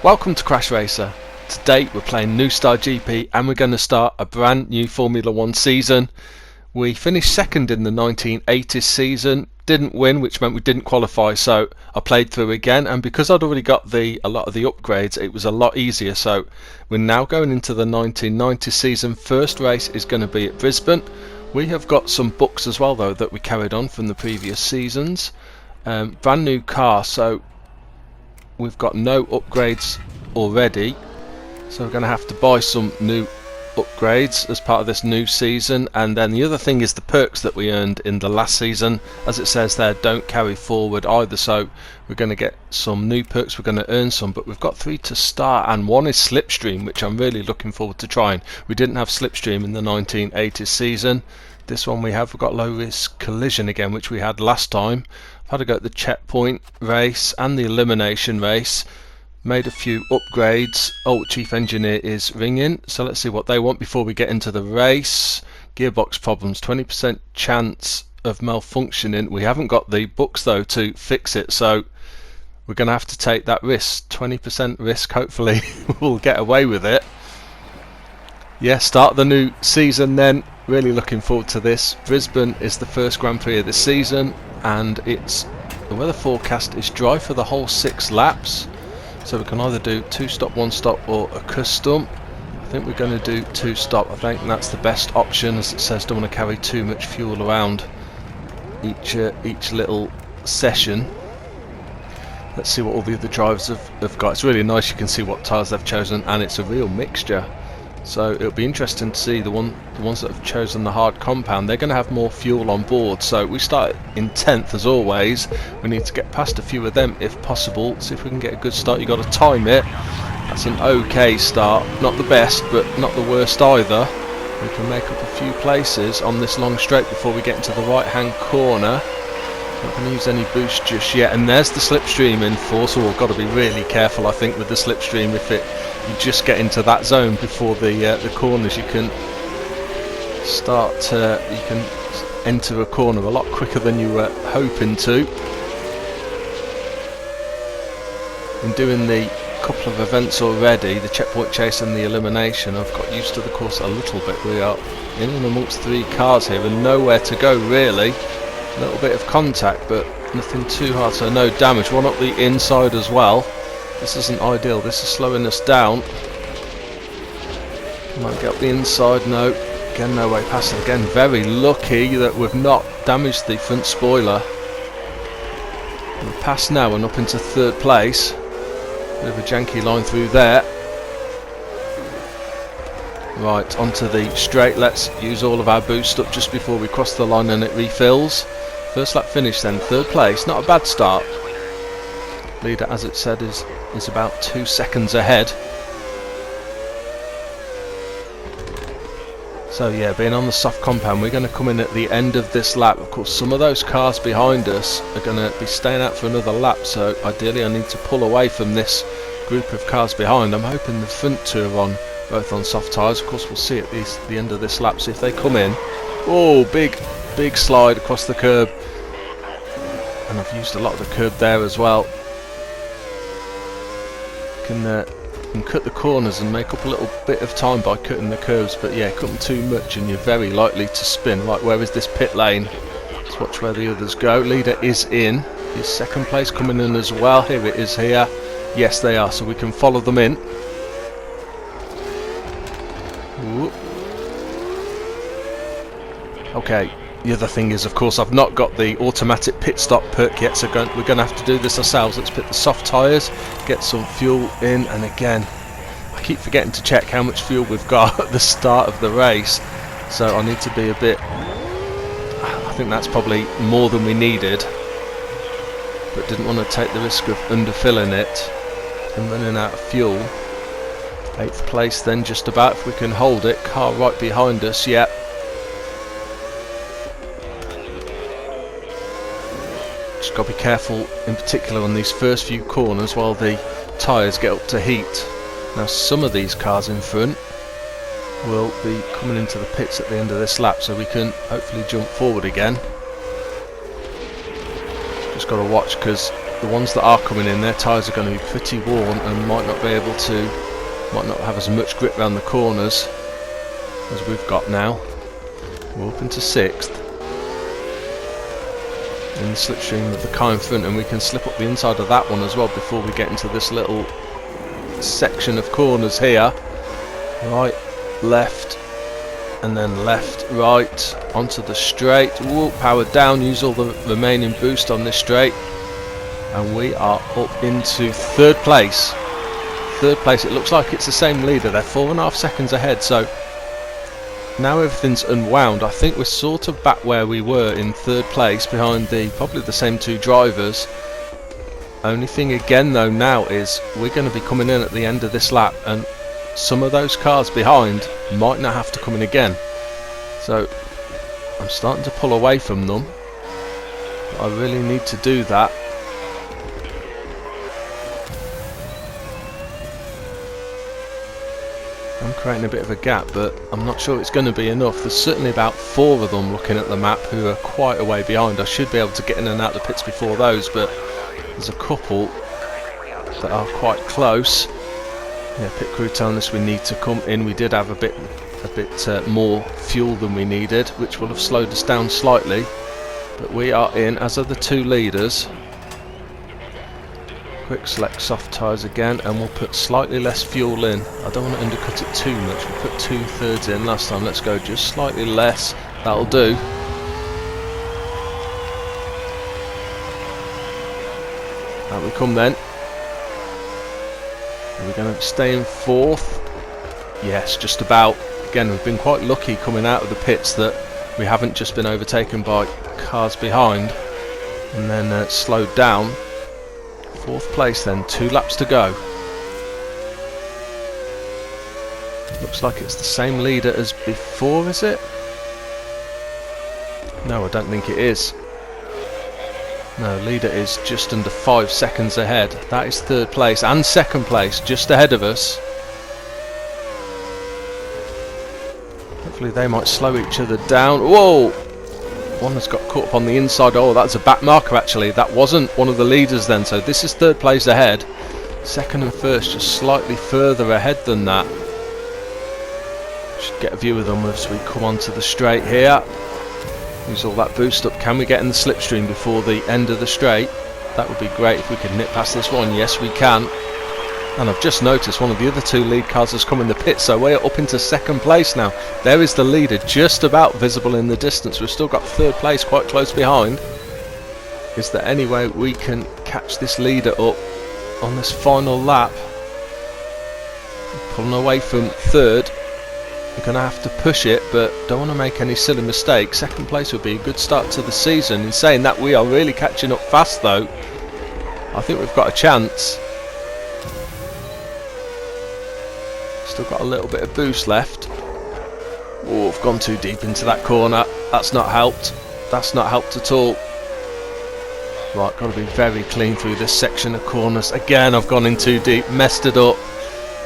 Welcome to CrashRacer. Today we're playing New Star GP and we're going to start a brand new Formula 1 season. We finished second in the 1980s season, didn't win, which meant we didn't qualify, so I played through again, and because I'd already got a lot of the upgrades, it was a lot easier. So we're now going into the 1990s season. First race is going to be at Brisbane. We have got some books as well though that we carried on from the previous seasons. Brand new car, so we've got no upgrades already, so we're going to have to buy some new upgrades as part of this new season. And then the other thing is the perks that we earned in the last season, as it says there, don't carry forward either, so we're going to get some new perks, we're going to earn some, but we've got 3 to start, and one is Slipstream, which I'm really looking forward to trying. We didn't have Slipstream in the 1980s season. This one we've got low risk collision again, which we had last time. I've had to go at the checkpoint race and the elimination race. Made a few upgrades. Oh, Chief Engineer is ringing, so let's see what they want before we get into the race. Gearbox problems, 20% chance of malfunctioning. We haven't got the books though to fix it, so we're going to have to take that risk. 20% risk, hopefully we'll get away with it. Yeah, start the new season then. Really looking forward to this. Brisbane is the first Grand Prix of this season, and the weather forecast is dry for the whole 6 laps. So we can either do 2-stop, 1-stop, or a custom. I think we're going to do 2-stop. I think that's the best option, as it says don't want to carry too much fuel around each little session. Let's see what all the other drivers have got. It's really nice, you can see what tyres they've chosen, and it's a real mixture. So it'll be interesting to see the ones that have chosen the hard compound. They're going to have more fuel on board. So we start in 10th as always. We need to get past a few of them if possible. See if we can get a good start. You've got to time it. That's an okay start. Not the best, but not the worst either. We can make up a few places on this long straight before we get into the right hand corner. Not going to use any boost just yet. And there's the slipstream in force. So we've got to be really careful, I think, with the slipstream. If you just get into that zone before the corners, you can enter a corner a lot quicker than you were hoping to. In doing the couple of events already, the checkpoint chase and the elimination, I've got used to the course a little bit. We are in and amongst 3 cars here and nowhere to go really. A little bit of contact, but nothing too hard, so no damage. One up the inside as well. This isn't ideal, this is slowing us down. Might get up the inside, no. Again, no way past it. Again, very lucky that we've not damaged the front spoiler. We're past now and up into 3rd place. Bit of a janky line through there. Right, onto the straight. Let's use all of our boost up just before we cross the line and it refills. First lap finish then, 3rd place. Not a bad start. Leader, as it said, is about 2 seconds ahead. So yeah, being on the soft compound, we're going to come in at the end of this lap. Of course, some of those cars behind us are going to be staying out for another lap, so ideally I need to pull away from this group of cars behind. I'm hoping the front 2 are both on soft tyres. Of course, we'll see at the end of this lap, see if they come in. Oh, big slide across the curb. And I've used a lot of the curb there as well. You can cut the corners and make up a little bit of time by cutting the curves, but yeah, cut them too much and you're very likely to spin. Right, where is this pit lane? Let's watch where the others go. Leader is in. Is 2nd place coming in as well? Here it is here. Yes, they are, so we can follow them in. Ooh. Okay. The other thing is, of course, I've not got the automatic pit stop perk yet, so we're going to have to do this ourselves. Let's put the soft tyres, get some fuel in, and again, I keep forgetting to check how much fuel we've got at the start of the race, so I need to be a bit... I think that's probably more than we needed, but didn't want to take the risk of underfilling it and running out of fuel. 8th place then, just about, if we can hold it. Car right behind us, yeah. Just got to be careful in particular on these first few corners while the tyres get up to heat. Now some of these cars in front will be coming into the pits at the end of this lap, so we can hopefully jump forward again. Just got to watch, because the ones that are coming in, their tyres are going to be pretty worn and might not have as much grip around the corners as we've got now. We're up into 6th in the slipstream of the car in front, and we can slip up the inside of that one as well before we get into this little section of corners here. Right, left, and then left, right, onto the straight. Whoa, power down, use all the remaining boost on this straight, and we are up into 3rd place. 3rd place, it looks like it's the same leader, they're 4.5 seconds ahead, so now everything's unwound. I think we're sort of back where we were in 3rd place, behind probably the same 2 drivers. Only thing again though now is we're going to be coming in at the end of this lap, and some of those cars behind might not have to come in again. So I'm starting to pull away from them, but I really need to do that. I'm creating a bit of a gap, but I'm not sure it's going to be enough. There's certainly about 4 of them looking at the map who are quite a way behind. I should be able to get in and out the pits before those, but there's a couple that are quite close. Yeah, pit crew telling us we need to come in. We did have a bit more fuel than we needed, which will have slowed us down slightly, but we are in, as are the 2 leaders. Quick select soft tyres again, and we'll put slightly less fuel in. I don't want to undercut it too much. We put 2/3 in last time. Let's go just slightly less. That'll do. Out we come then. Are we going to stay in 4th? Yes, just about. Again, we've been quite lucky coming out of the pits that we haven't just been overtaken by cars behind and then slowed down. 4th place then, 2 laps to go. Looks like it's the same leader as before, is it? No, I don't think it is. No, leader is just under 5 seconds ahead. That is 3rd place and 2nd place, just ahead of us. Hopefully they might slow each other down. Whoa! One has got caught up on the inside. Oh, that's a back marker actually. That wasn't one of the leaders then, so this is 3rd place ahead. 2nd and 1st just slightly further ahead than that. Should get a view of them as we come onto the straight here. Use all that boost up. Can we get in the slipstream before the end of the straight? That would be great if we could nip past this one. Yes, we can. And I've just noticed one of the other 2 lead cars has come in the pit, so we're up into 2nd place now. There is the leader just about visible in the distance. We've still got 3rd place quite close behind. Is there any way we can catch this leader up on this final lap? Pulling away from 3rd. We're going to have to push it, but don't want to make any silly mistakes. 2nd place would be a good start to the season. In saying that, we are really catching up fast though. I think we've got a chance. Still got a little bit of boost left. Oh, I've gone too deep into that corner. That's not helped. That's not helped at all. Right, got to be very clean through this section of corners. Again, I've gone in too deep, messed it up.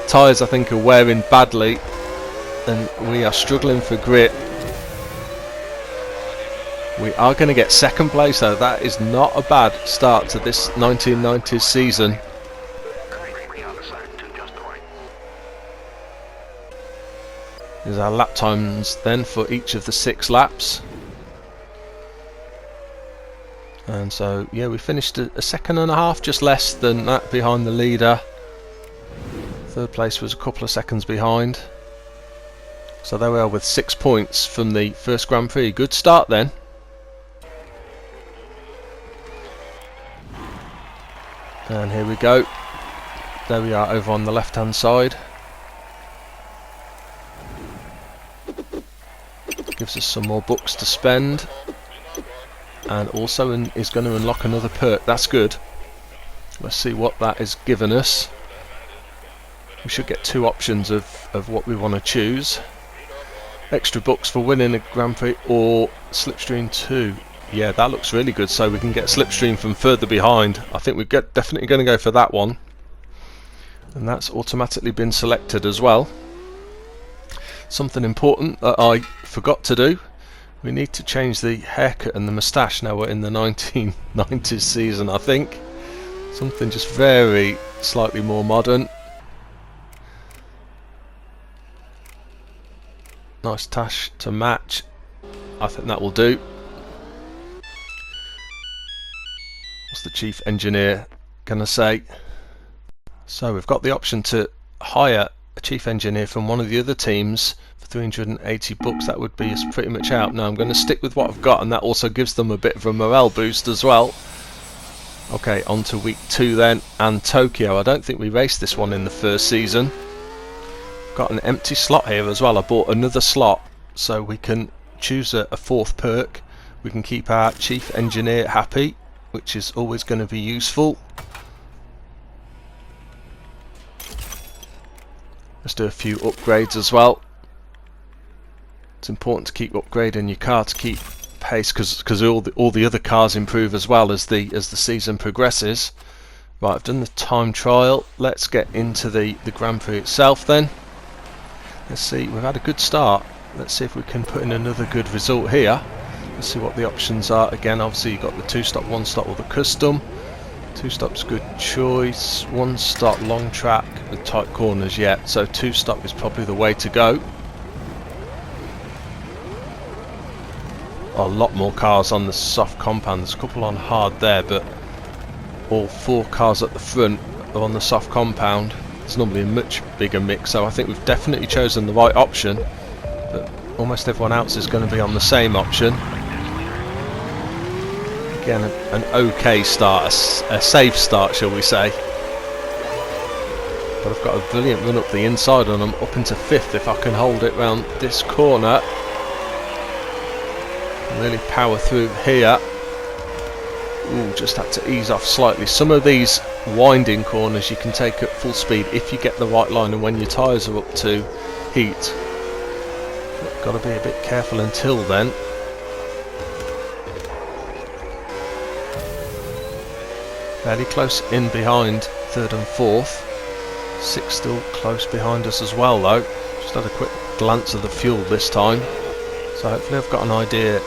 Tyres, I think, are wearing badly, and we are struggling for grip. We are going to get 2nd place though. That is not a bad start to this 1990s season. Here's our lap times then for each of the 6 laps. And so, yeah, we finished a 2.5 just less than that behind the leader. 3rd place was a couple of seconds behind. So there we are with 6 points from the first Grand Prix. Good start then. And here we go. There we are over on the left hand side. Gives us some more bucks to spend, and also is going to unlock another perk. That's good. Let's see what that has given us. We should get 2 options of what we want to choose. Extra bucks for winning a Grand Prix or Slipstream 2. Yeah, that looks really good, so we can get Slipstream from further behind. I think we're definitely going to go for that one. And that's automatically been selected as well. Something important that I forgot to do. We need to change the haircut and the moustache. Now we're in the 1990s season, I think. Something just very slightly more modern. Nice tash to match. I think that will do. What's the chief engineer gonna say? So we've got the option to hire a chief engineer from one of the other teams for 380 bucks. That would be us pretty much out. Now I'm going to stick with what I've got, and that also gives them a bit of a morale boost as well. Okay, on to week 2 then, and Tokyo. I don't think we raced this one in the first season. Got an empty slot here as well. I bought another slot so we can choose a 4th perk. We can keep our chief engineer happy, which is always going to be useful. Let's do a few upgrades as well. It's important to keep upgrading your car to keep pace, because all the other cars improve as well as the season progresses. Right, I've done the time trial. Let's get into the Grand Prix itself then. Let's see, we've had a good start. Let's see if we can put in another good result here. Let's see what the options are. Again, obviously you've got the 2-stop, 1-stop or the custom. 2-stop's good choice. 1-stop long track with tight corners yet, so 2-stop is probably the way to go. A lot more cars on the soft compound. There's a couple on hard there, but all 4 cars at the front are on the soft compound. It's normally a much bigger mix, so I think we've definitely chosen the right option, but almost everyone else is going to be on the same option. Again, an okay start, a safe start shall we say. But I've got a brilliant run up the inside and I'm up into 5th if I can hold it round this corner. Really power through here. Ooh, just had to ease off slightly. Some of these winding corners you can take at full speed if you get the right line and when your tyres are up to heat. Got to be a bit careful until then. Fairly close in behind 3rd and 4th. 6th still close behind us as well though. Just had a quick glance of the fuel this time. So hopefully I've got an idea.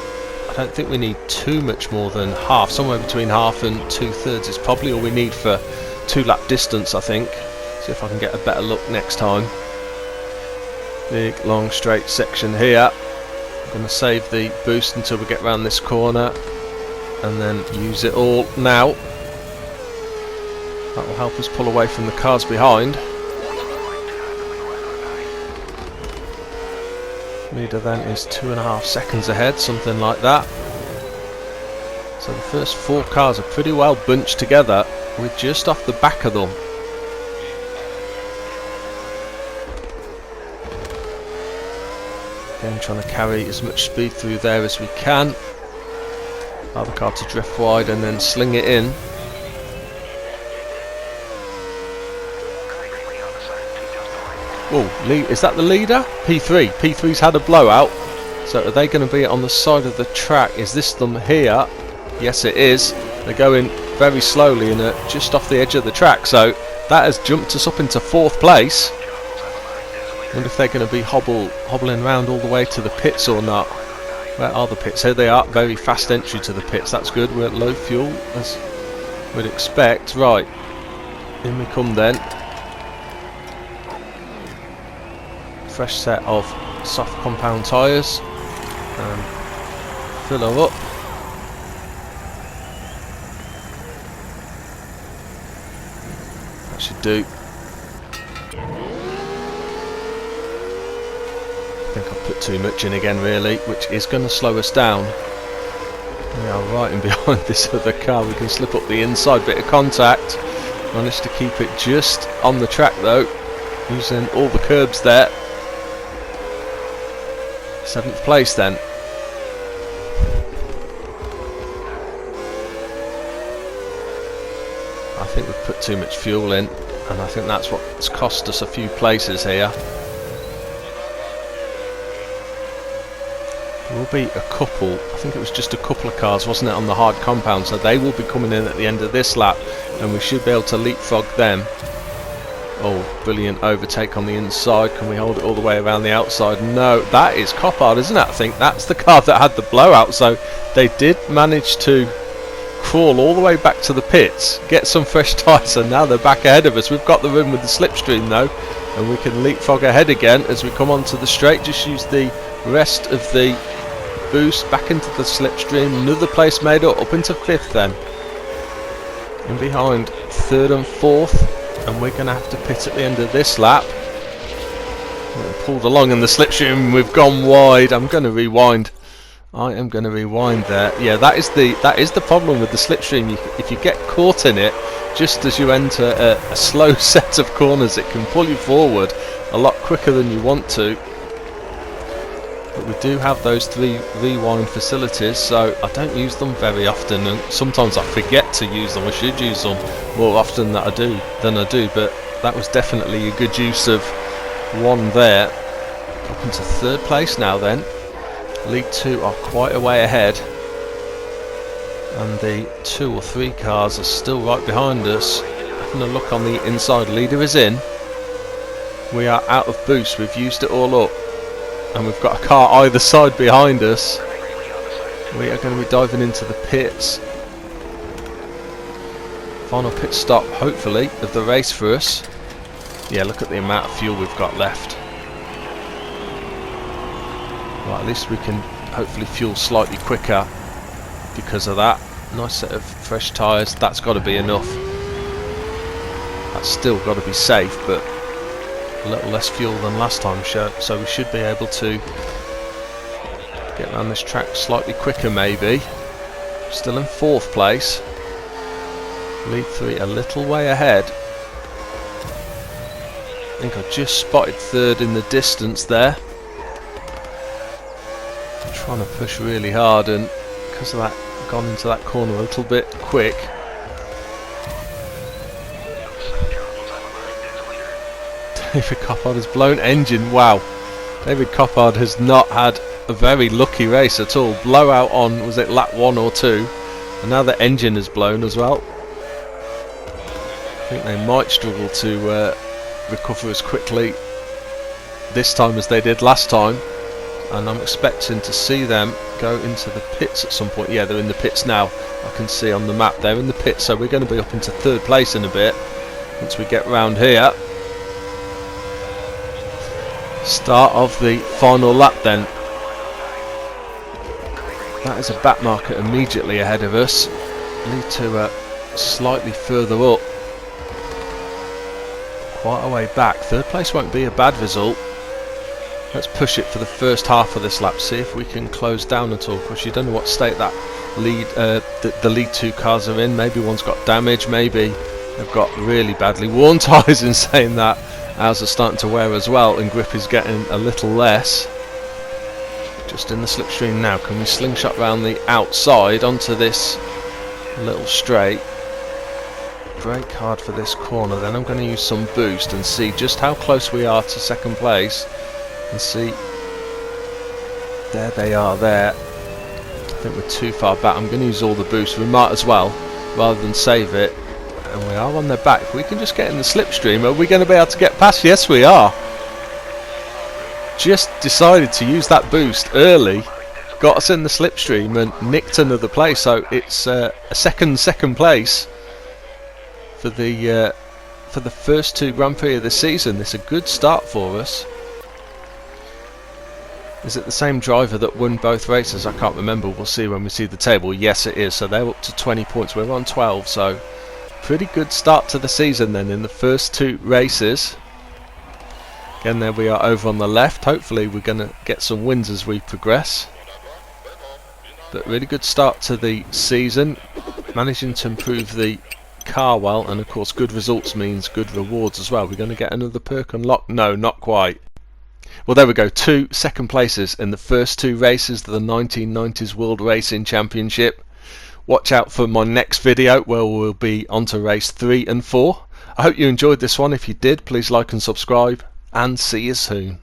I don't think we need too much more than half. Somewhere between half and 2/3 is probably all we need for 2-lap distance, I think. See if I can get a better look next time. Big long straight section here. I'm going to save the boost until we get round this corner and then use it all now. That will help us pull away from the cars behind. Leader then is 2.5 seconds ahead, something like that. So the first 4 cars are pretty well bunched together. We're just off the back of them. Again, trying to carry as much speed through there as we can. Allow the car to drift wide and then sling it in. Whoa, is that the leader? P3. P3's had a blowout. So are they going to be on the side of the track? Is this them here? Yes, it is. They're going very slowly and just off the edge of the track. So that has jumped us up into 4th place. Wonder if they're going to be hobbling around all the way to the pits or not. Where are the pits? Here they are. Very fast entry to the pits. That's good. We're at low fuel, as we'd expect. Right. In we come then. Fresh set of soft compound tyres and fill her up. That should do. I think I've put too much in again really, which is going to slow us down. We are right in behind this other car. We can slip up the inside, bit of contact. Managed to keep it just on the track though, using all the curbs there. 7th place then. I think we've put too much fuel in and I think that's what's cost us a few places here. There will be a couple, I think it was just a couple of cars, wasn't it, on the hard compound, so they will be coming in at the end of this lap and we should be able to leapfrog them. Oh, brilliant overtake on the inside. Can we hold it all the way around the outside? No, that is Coppard, isn't it? I think that's the car that had the blowout. So they did manage to crawl all the way back to the pits, get some fresh tyres, and now they're back ahead of us. We've got the room with the slipstream though, and we can leapfrog ahead again as we come onto the straight. Just use the rest of the boost back into the slipstream. Another place made up into 5th then. In behind 3rd and 4th, and we're going to have to pit at the end of this lap. We're pulled along in the slipstream, we've gone wide. I'm going to rewind. I am going to rewind there. Yeah, that is the problem with the slipstream. If you get caught in it just as you enter a slow set of corners, it can pull you forward a lot quicker than you want to. But we do have those 3 rewind facilities, so I don't use them very often, and sometimes I forget to use them. I should use them more often than I do, but that was definitely a good use of one there. Up into 3rd place now then. Lead 2 are quite a way ahead, and the 2 or 3 cars are still right behind us. Having a look on the inside, leader is in. We are out of boost, we've used it all up, and we've got a car either side behind us. We are going to be diving into the pits. Final pit stop, hopefully, of the race for us. Yeah, look at the amount of fuel we've got left. Well, at least we can hopefully fuel slightly quicker because of that. Nice set of fresh tyres, that's got to be enough. That's still got to be safe, but a little less fuel than last time, so we should be able to get around this track slightly quicker maybe. Still in 4th place. Lead 3 a little way ahead. I think I just spotted 3rd in the distance there. Trying to push really hard, and because of that gone into that corner a little bit quick. David Coppard has blown engine. Wow, David Coppard has not had a very lucky race at all. Blowout on, was it lap 1 or 2, and now the engine has blown as well. I think they might struggle to recover as quickly this time as they did last time, and I'm expecting to see them go into the pits at some point. Yeah, they're in the pits now. I can see on the map they're in the pits, so we're going to be up into 3rd place in a bit once we get round here. Start of the final lap then. That is a back marker immediately ahead of us. Lead to slightly further up, quite a way back. 3rd place won't be a bad result. Let's push it for the first half of this lap, see if we can close down at all. Of course, you don't know what state that lead, the lead 2 cars are in. Maybe one's got damage, maybe they've got really badly worn tyres. In saying that, ours are starting to wear as well, and grip is getting a little less. Just in the slipstream now. Can we slingshot round the outside onto this little straight? Brake hard for this corner, then I'm going to use some boost and see just how close we are to 2nd place. And see, there they are there. I think we're too far back. I'm going to use all the boost. We might as well, rather than save it. And we are on their back. If we can just get in the slipstream, are we going to be able to get past? Yes, we are. Just decided to use that boost early, got us in the slipstream and nicked another place. So it's a second place for the first 2 Grand Prix of the season. It's a good start for us. Is it the same driver that won both races? I can't remember. We'll see when we see the table. Yes, it is. So they're up to 20 points. We're on 12. So pretty good start to the season then in the first 2 races. Again, there we are over on the left. Hopefully we're going to get some wins as we progress. But really good start to the season. Managing to improve the car well. And of course good results means good rewards as well. We're going to get another perk unlocked? No, not quite. Well, there we go, 2 second places in the first 2 races of the 1990s World Racing Championship. Watch out for my next video where we'll be on to race 3 and 4. I hope you enjoyed this one. If you did, please like and subscribe, and see you soon.